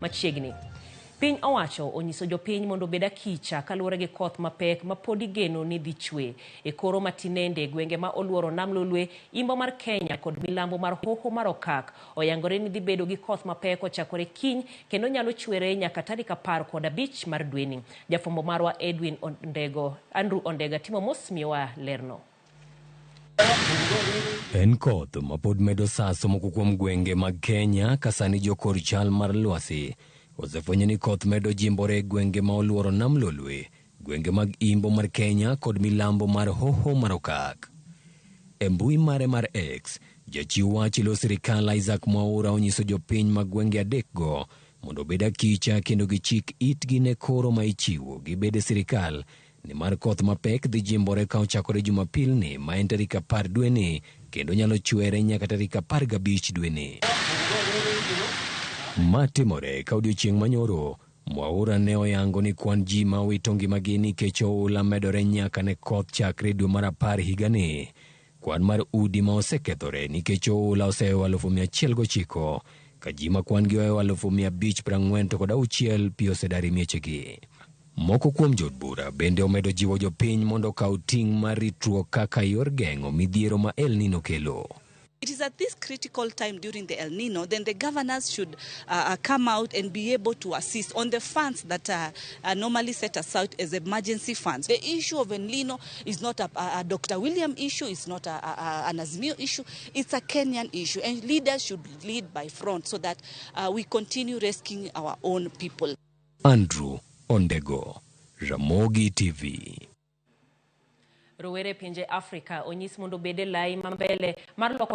machiegni. Piny owacho onyiso jopiny mondo bed akicha kaluwore gi koth mapek ma pod igeno ni dhi chwe e koro matinende gwenge ma oluoro Nam Lolwe, Imbo mar Kenya kod milambo mar Hoho mar okak oyangore ni dhi bedo gi koth mapek ochakore kiny kendo nyalo chwere nyaka tarik 15 mar dweni. Jafwambo marwa Andrew Ondega timo mos miyowa lerno. En koth ma pod medo saso moko kuom gwenge mag Kenya kasani jokor chal mar lwasi osefwenyo ni koth medo jimbore gwenge ma oluoro Nam Lolwe, gwenge mag Imbo mar Kenya kod milambo mar Hoho mar okak. E mbui mare mar X, jachiw wach ilo sirikal Isaac Mwaura onyiso jopiny mag gwenge adekgo mondo bed akicha kendo gichik itgi ne koro ma ichiwo gi bede sirikal ni mar koth mapek dhi jimbore ka ochakore Jumapil ni ma en tarik 10 dweni kendo nyalo chwere nyaka tarik 15 dweni. Matimore ka odiochieng' manyoro, Mwaura ne oyango ni kwan ji ma wito ngimagi nikech oula medore nyaka ne koth chakre dwe mar 10 higani. Kwan mar udi ma osekethore nikech oula oseweyo 109 ka ji ma kwan gi oweyo 546 pi osedari miechegi. Moko kuom jodbura bende omedo jiwo jopiny mondo kaw ting' mar ritruok kaka yor geng'o midhiero ma El Nino kelo. It is at this critical time during the El Nino, then the governors should come out and be able to assist on the funds that are normally set aside as emergency funds. The issue of El Nino is not a Dr. William issue, it's not an Azimio issue, it's a Kenyan issue. And leaders should lead by front so that we continue rescuing our own people. Andrew Ondego, Ramogi TV. Rowere pinje Afrika onyis mondo bede lai mambele mar loko